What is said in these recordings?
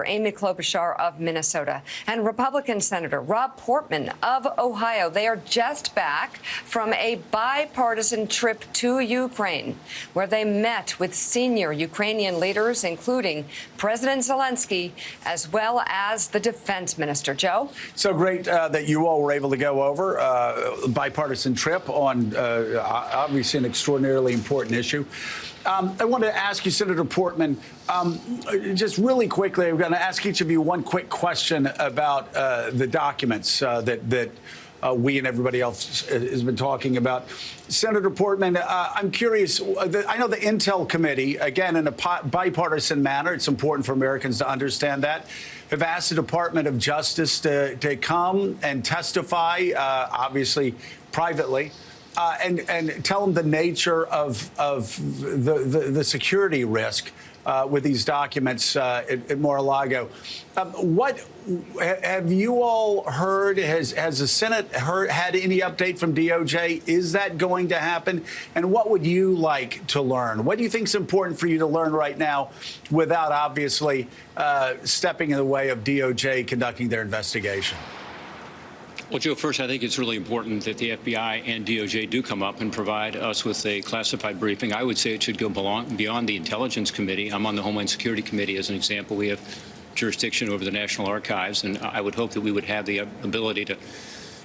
Senator Amy Klobuchar of Minnesota and Republican Senator Rob Portman of Ohio. They are just back from a bipartisan trip to Ukraine, where they met with senior Ukrainian leaders, including President Zelensky, as well as the defense minister. Joe? So great that you all were able to go over a bipartisan trip on obviously an extraordinarily important issue. I want to ask you, Senator Portman, just really quickly, I'm going to ask each of you one quick question about the documents that we and everybody else has been talking about. Senator Portman, I'm curious. I know the Intel Committee, again, in a bipartisan manner, it's important for Americans to understand that, have asked the Department of Justice to come and testify, obviously privately, and tell them the nature of the security risk with these documents at Mar-a-Lago. What have you all heard? Has the Senate had any update from DOJ? Is that going to happen? And what would you like to learn? What do you think is important for you to learn right now without obviously stepping in the way of DOJ conducting their investigation? Well, Joe, first, I think it's really important that the FBI and DOJ do come up and provide us with a classified briefing. I would say it should go beyond the Intelligence Committee. I'm on the Homeland Security Committee, as an example. We have jurisdiction over the National Archives, and I would hope that we would have the ability to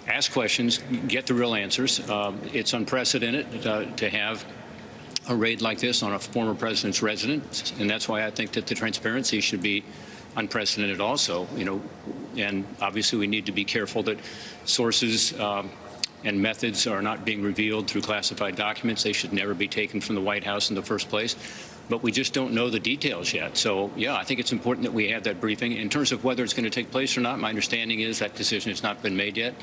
ask questions, get the real answers. It's unprecedented to have a raid like this on a former president's residence, and that's why I think that the transparency should be unprecedented also, and obviously we need to be careful that sources and methods are not being revealed through classified documents. They should never be taken from the White House in the first place. But we just don't know the details yet. So, yeah, I think it's important that we have that briefing. In terms of whether it's going to take place or not, my understanding is that decision has not been made yet.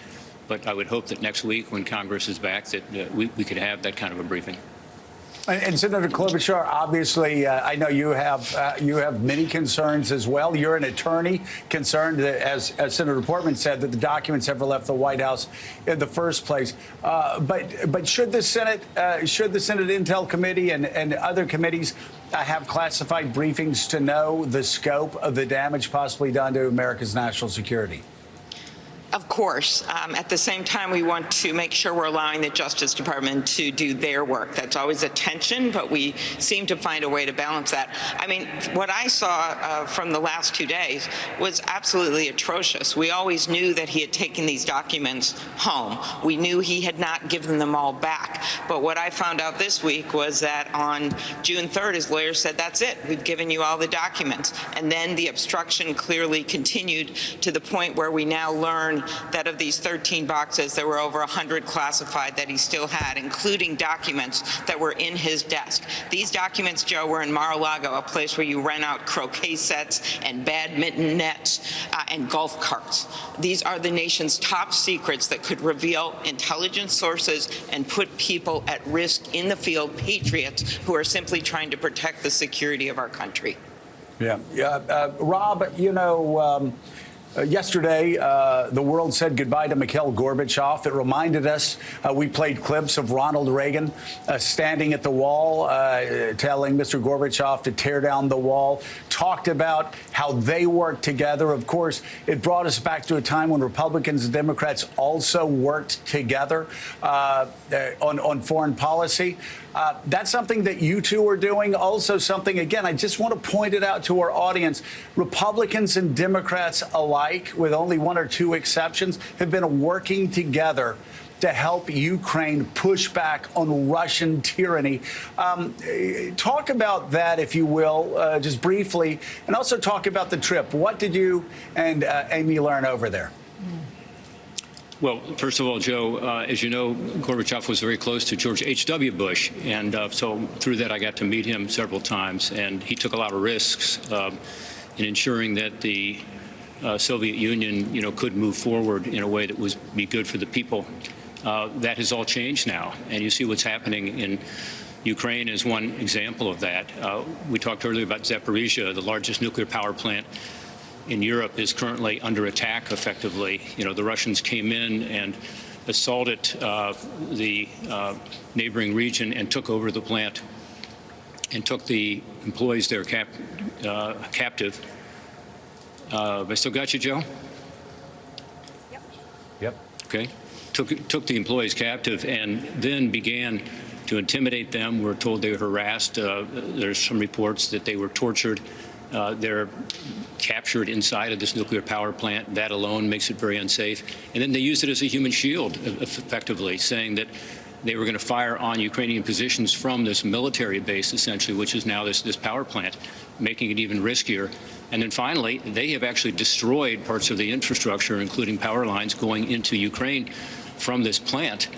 But I would hope that next week, when Congress is back, that we could have that kind of a briefing. And Senator Klobuchar, obviously, I know you have many concerns as well. You're an attorney concerned that, as Senator Portman said, that the documents ever left the White House in the first place. But should the Senate Intel Committee and other committees have classified briefings to know the scope of the damage possibly done to America's national security? Of course. At the same time, we want to make sure we're allowing the Justice Department to do their work. That's always a tension, but we seem to find a way to balance that. I mean, what I saw from the last 2 days was absolutely atrocious. We always knew that he had taken these documents home. We knew he had not given them all back. But what I found out this week was that on June 3rd, his lawyer said, that's it. We've given you all the documents. And then the obstruction clearly continued to the point where we now learn that of these 13 boxes, there were over 100 classified that he still had, including documents that were in his desk. These documents, Joe, were in Mar-a-Lago, a place where you rent out croquet sets and badminton nets and golf carts. These are the nation's top secrets that could reveal intelligence sources and put people at risk in the field, patriots who are simply trying to protect the security of our country. Yeah. Rob, yesterday, the world said goodbye to Mikhail Gorbachev. It reminded us, we played clips of Ronald Reagan standing at the wall, telling Mr. Gorbachev to tear down the wall, talked about how they worked together. Of course, it brought us back to a time when Republicans and Democrats also worked together on foreign policy. That's something that you two are doing. Also something, again, I just want to point it out to our audience. Republicans and Democrats alike, with only one or two exceptions, have been working together to help Ukraine push back on Russian tyranny. Talk about that, if you will, just briefly, and also talk about the trip. What did you and Amy learn over there? Well, first of all, Joe, as you know, Gorbachev was very close to George H.W. Bush, and so through that I got to meet him several times, and he took a lot of risks in ensuring that the Soviet Union, could move forward in a way that was be good for the people. That has all changed now, and you see what's happening in Ukraine is one example of that. We talked earlier about Zaporizhia, the largest nuclear power plant in Europe is currently under attack effectively. The Russians came in and assaulted the neighboring region and took over the plant and took the employees there captive. I still got you, Joe? Yep. Okay. Took the employees captive and then began to intimidate them. We're told they were harassed. There's some reports that they were tortured. They're captured inside of this nuclear power plant. That alone makes it very unsafe. And then they used it as a human shield, effectively, saying that they were going to fire on Ukrainian positions from this military base, essentially, which is now this power plant, making it even riskier. And then finally, they have actually destroyed parts of the infrastructure, including power lines going into Ukraine from this plant.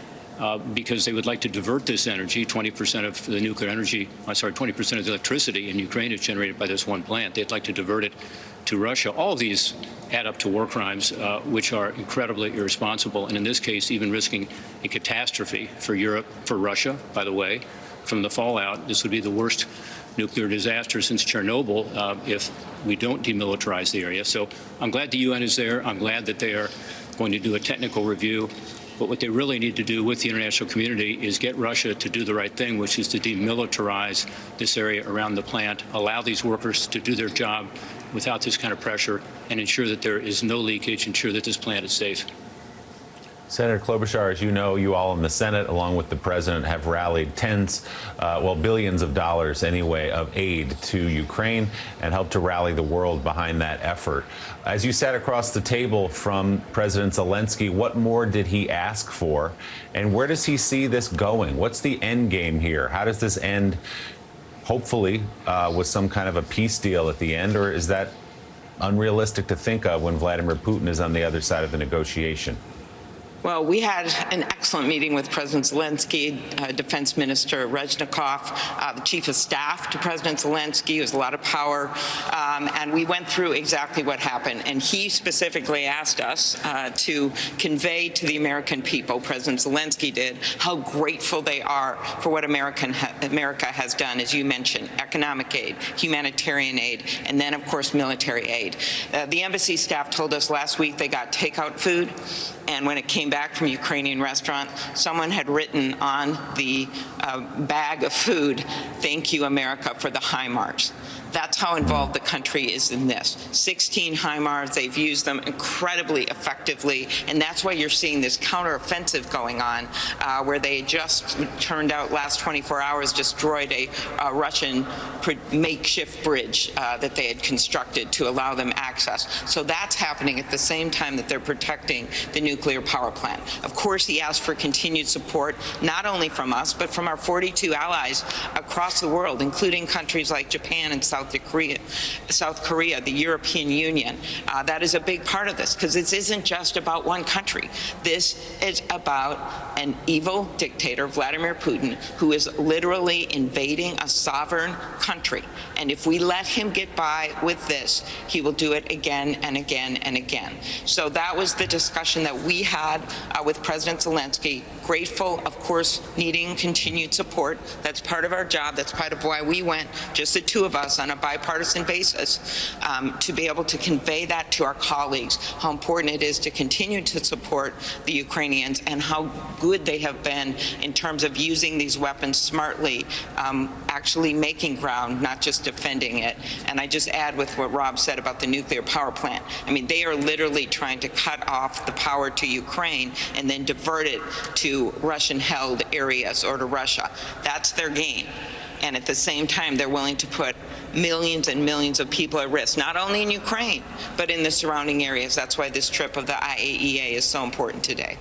Because they would like to divert this energy. 20% of the nuclear energy, 20% of the electricity in Ukraine is generated by this one plant. They'd like to divert it to Russia. All of these add up to war crimes, which are incredibly irresponsible, and in this case, even risking a catastrophe for Europe, for Russia, by the way, from the fallout. This would be the worst nuclear disaster since Chernobyl if we don't demilitarize the area. So I'm glad the UN is there. I'm glad that they are going to do a technical review. But what they really need to do with the international community is get Russia to do the right thing, which is to demilitarize this area around the plant, allow these workers to do their job without this kind of pressure, and ensure that there is no leakage, ensure that this plant is safe. Senator Klobuchar, as you know, you all in the Senate, along with the president, have rallied billions of dollars anyway, of aid to Ukraine and helped to rally the world behind that effort. As you sat across the table from President Zelensky, what more did he ask for? And where does he see this going? What's the end game here? How does this end, hopefully, with some kind of a peace deal at the end? Or is that unrealistic to think of when Vladimir Putin is on the other side of the negotiation? Well, we had an excellent meeting with President Zelensky, Defense Minister Reznikov, the Chief of Staff to President Zelensky, who has a lot of power, and we went through exactly what happened. And he specifically asked us to convey to the American people, President Zelensky did, how grateful they are for what America has done, as you mentioned, economic aid, humanitarian aid, and then, of course, military aid. The embassy staff told us last week they got takeout food, and when it came back from a Ukrainian restaurant, someone had written on the bag of food, "Thank you, America, for the HIMARS." That's how involved the country is in this. 16 HIMARS, they've used them incredibly effectively, and that's why you're seeing this counteroffensive going on, where they just turned out last 24 hours destroyed a Russian makeshift bridge that they had constructed to allow them access. So that's happening at the same time that they're protecting the nuclear power plant. Of course, he asked for continued support, not only from us, but from our 42 allies across the world, including countries like Japan and South Korea, the European Union. That is a big part of this, because this isn't just about one country. This is about an evil dictator, Vladimir Putin, who is literally invading a sovereign country. And if we let him get by with this, he will do it again and again and again. So that was the discussion that we had with President Zelensky. Grateful, of course, needing continued support. That's part of our job. That's part of why we went, just the two of us, on a bipartisan basis, to be able to convey that to our colleagues, how important it is to continue to support the Ukrainians and how good they have been in terms of using these weapons smartly, actually making ground, not just defending it. And I just add with what Rob said about the nuclear power plant. I mean, they are literally trying to cut off the power to Ukraine and then divert it to Russian-held areas or to Russia. That's their game. And at the same time, they're willing to put millions and millions of people at risk, not only in Ukraine, but in the surrounding areas. That's why this trip of the IAEA is so important today.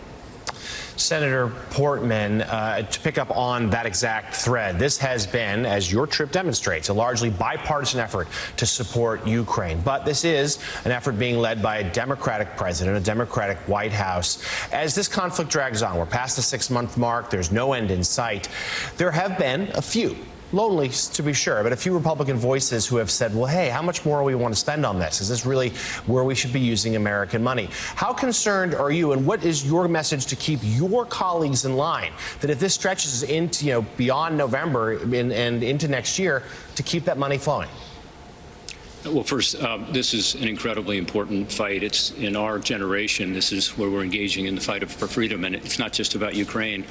Senator Portman, to pick up on that exact thread, this has been, as your trip demonstrates, a largely bipartisan effort to support Ukraine. But this is an effort being led by a Democratic president, a Democratic White House. As this conflict drags on, we're past the 6-month mark, there's no end in sight. There have been a few, lonely to be sure, but a few Republican voices who have said, well, hey, how much more do we want to spend on this? Is this really where we should be using American money? How concerned are you, and what is your message to keep your colleagues in line, that if this stretches into, beyond November and into next year, to keep that money flowing? Well, first, this is an incredibly important fight. It's in our generation. This is where we're engaging in the fight for freedom, and it's not just about Ukraine.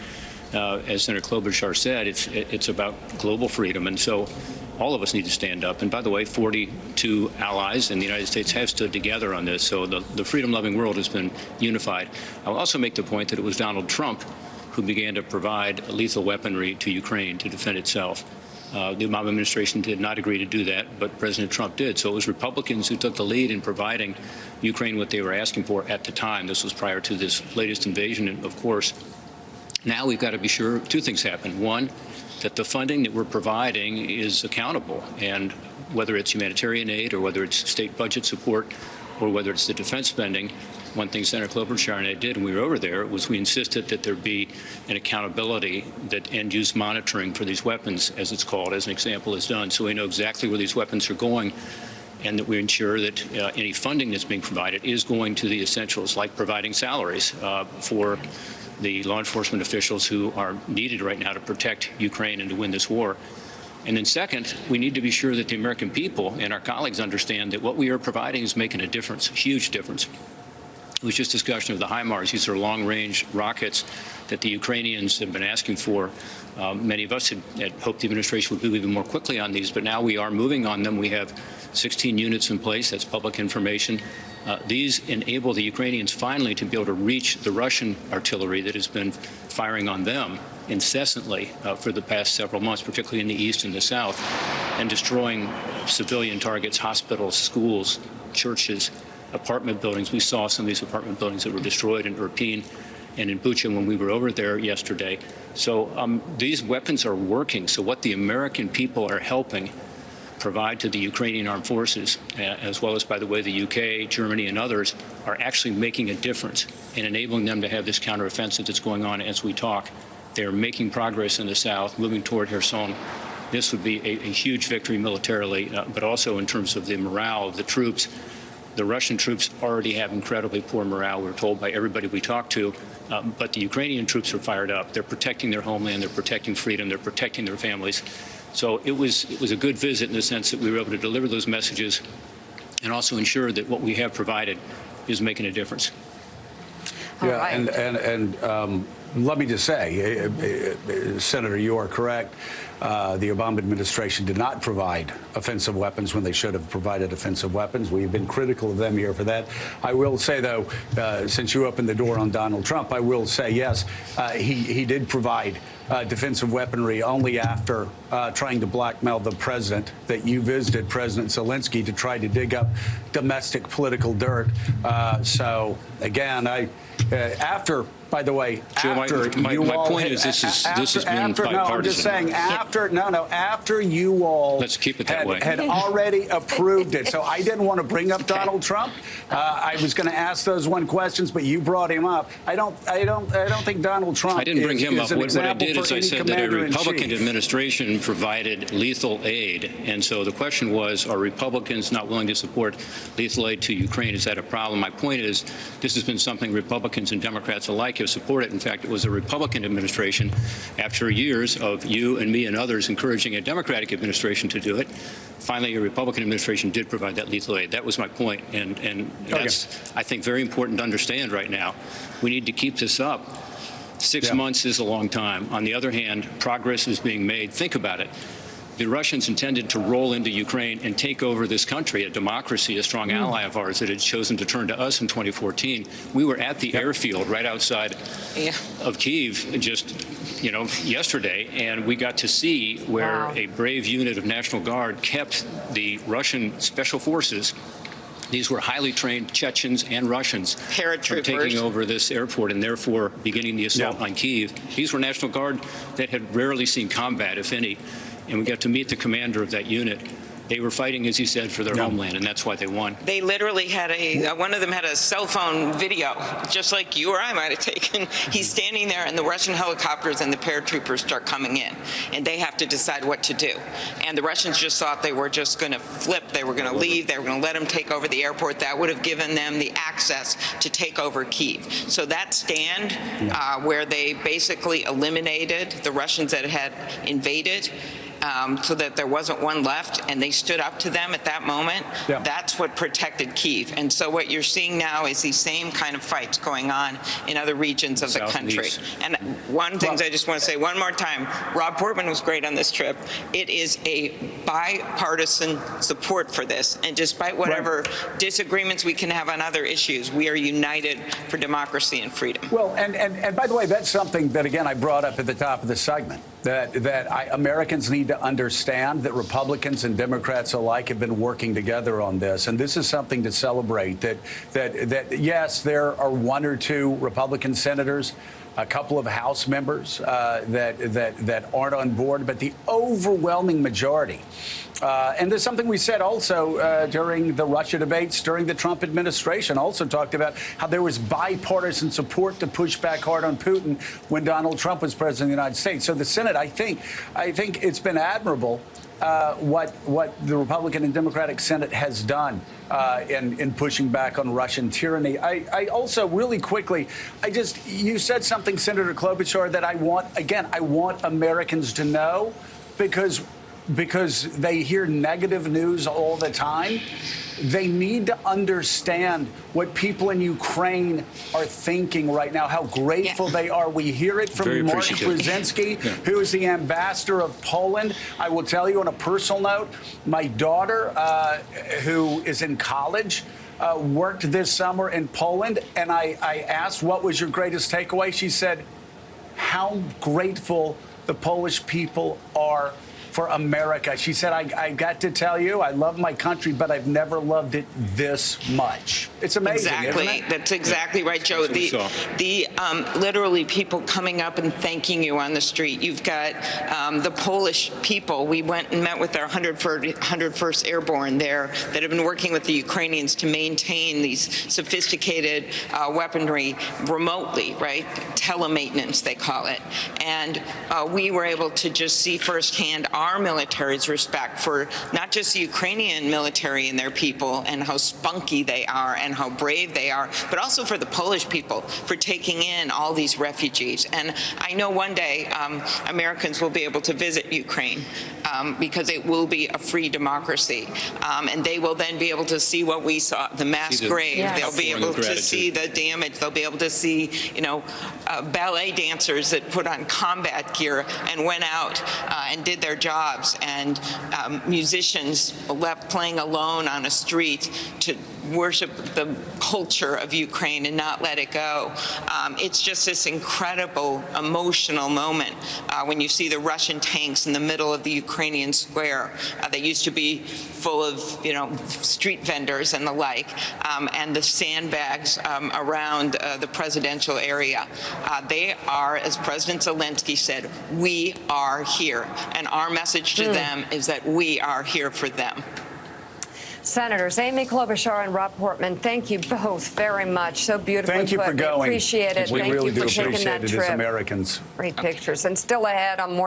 As Senator Klobuchar said, it's about global freedom. And so all of us need to stand up. And by the way, 42 allies in the United States have stood together on this. So the freedom-loving world has been unified. I'll also make the point that it was Donald Trump who began to provide lethal weaponry to Ukraine to defend itself. The Obama administration did not agree to do that, but President Trump did. So it was Republicans who took the lead in providing Ukraine what they were asking for at the time. This was prior to this latest invasion, of course. Now we've got to be sure two things happen. One, that the funding that we're providing is accountable, and whether it's humanitarian aid or whether it's state budget support or whether it's the defense spending, one thing Senator Klobuchar and I did when we were over there was we insisted that there be an accountability, that end-use monitoring for these weapons, as it's called, as an example, is done, so we know exactly where these weapons are going, and that we ensure that any funding that's being provided is going to the essentials, like providing salaries for the law enforcement officials who are needed right now to protect Ukraine and to win this war. And then second, we need to be sure that the American people and our colleagues understand that what we are providing is making a difference, a huge difference. It was just discussion of the HIMARS. These are long-range rockets that the Ukrainians have been asking for. Many of us had hoped the administration would move even more quickly on these, but now we are moving on them. We have 16 units in place. That's public information. These enable the Ukrainians finally to be able to reach the Russian artillery that has been firing on them incessantly for the past several months, particularly in the east and the south, and destroying civilian targets, hospitals, schools, churches, apartment buildings. We saw some of these apartment buildings that were destroyed in Irpin and in Bucha when we were over there yesterday. So these weapons are working. So what the American people are helping provide to the Ukrainian armed forces, as well as, by the way, the UK, Germany, and others, are actually making a difference in enabling them to have this counteroffensive that's going on as we talk. They're making progress in the south, moving toward Kherson. This would be a huge victory militarily, but also in terms of the morale of the troops. The Russian troops already have incredibly poor morale, we're told by everybody we talk to, but the Ukrainian troops are fired up. They're protecting their homeland, they're protecting freedom, they're protecting their families. So it was a good visit in the sense that we were able to deliver those messages and also ensure that what we have provided is making a difference. Yeah, right. and let me just say, Senator, you are correct. The Obama administration did not provide offensive weapons when they should have provided offensive weapons. We've been critical of them here for that. I will say, though, since you opened the door on Donald Trump, I will say, yes, he did provide defensive weaponry only after trying to blackmail the president, that you visited President Zelensky to try to dig up domestic political dirt. So, again, after, by the way, Joe, after my point is this has been bipartisan. No, I'm just saying after you all Let's keep it that way. had already approved it. So I didn't want to bring up Donald Trump. I was going to ask those one questions, but you brought him up. I don't think Donald Trump. I didn't bring him up. What I did is I said that a Republican chief. administration provided lethal aid, and so the question was, are Republicans not willing to support lethal aid to Ukraine? Is that a problem? My point is, this has been something Republicans and Democrats alike have supported. In fact, it was a Republican administration, after years of you and me and others encouraging a Democratic administration to do it. Finally, a Republican administration did provide that lethal aid. That was my point, and that's, I think, very important to understand right now. We need to keep this up. 6 months is a long time. On the other hand, progress is being made. Think about it. The Russians intended to roll into Ukraine and take over this country, a democracy, a strong ally of ours that had chosen to turn to us in 2014. We were at the airfield right outside of Kyiv just, yesterday, and we got to see where a brave unit of National Guard kept the Russian special forces. These were highly trained Chechens and Russians from taking over this airport and therefore beginning the assault on Kyiv. These were National Guard that had rarely seen combat, if any. And we got to meet the commander of that unit. They were fighting, as he said, for their homeland, and that's why they won. They literally had one of them had a cell phone video, just like you or I might have taken. He's standing there, and the Russian helicopters and the paratroopers start coming in, and they have to decide what to do. And the Russians just thought they were just going to flip. They were going to leave. They were going to let them take over the airport. That would have given them the access to take over Kyiv. So that stand where they basically eliminated the Russians that had invaded, so that there wasn't one left, and they stood up to them at that moment. Yeah. That's what protected Kyiv. And so what you're seeing now is these same kind of fights going on in other regions of the South and country. East. And one thing I just want to say one more time, Rob Portman was great on this trip. It is a bipartisan support for this. And despite whatever disagreements we can have on other issues, we are united for democracy and freedom. Well, and by the way, that's something that, again, I brought up at the top of the segment, that Americans need to understand that Republicans and Democrats alike have been working together on this. And this is something to celebrate, that yes, there are one or two Republican senators, a couple of House members that aren't on board, but the overwhelming majority. And there's something we said also during the Russia debates, during the Trump administration, also talked about how there was bipartisan support to push back hard on Putin when Donald Trump was president of the United States. So the Senate, I think it's been admirable what the Republican and Democratic Senate has done in pushing back on Russian tyranny. I also, really quickly, you said something, Senator Klobuchar, that I want Americans to know, because they hear negative news all the time. They need to understand what people in Ukraine are thinking right now, how grateful they are. We hear it from Mark Brzezinski, who is the ambassador of Poland. I will tell you on a personal note, my daughter, who is in college, worked this summer in Poland, and I asked, what was your greatest takeaway? She said, how grateful the Polish people are for America. She said, I got to tell you, I love my country, but I've never loved it this much. It's amazing. Exactly. Isn't it? That's exactly right, Joe. The literally people coming up and thanking you on the street. You've got the Polish people. We went and met with our 101st Airborne there that have been working with the Ukrainians to maintain these sophisticated weaponry remotely, right? Telemaintenance, they call it. And we were able to just see firsthand our military's respect for not just the Ukrainian military and their people and how spunky they are and how brave they are, but also for the Polish people for taking in all these refugees. And I know one day Americans will be able to visit Ukraine because it will be a free democracy. And they will then be able to see what we saw, the mass grave. Yes. They'll be able to see the damage. They'll be able to see, ballet dancers that put on combat gear and went out and did their jobs, and musicians left playing alone on a street to worship the culture of Ukraine and not let it go. It's just this incredible emotional moment when you see the Russian tanks in the middle of the Ukrainian square that used to be full of, street vendors and the like, and the sandbags around the presidential area. They are, as President Zelensky said, we are here. And our message to them is that we are here for them. Senators Amy Klobuchar and Rob Portman, thank you both very much. So beautifully Thank you put. for going. We appreciate it. We Thank really you for do taking appreciate that it trip. as Americans. Great pictures. And still ahead on more.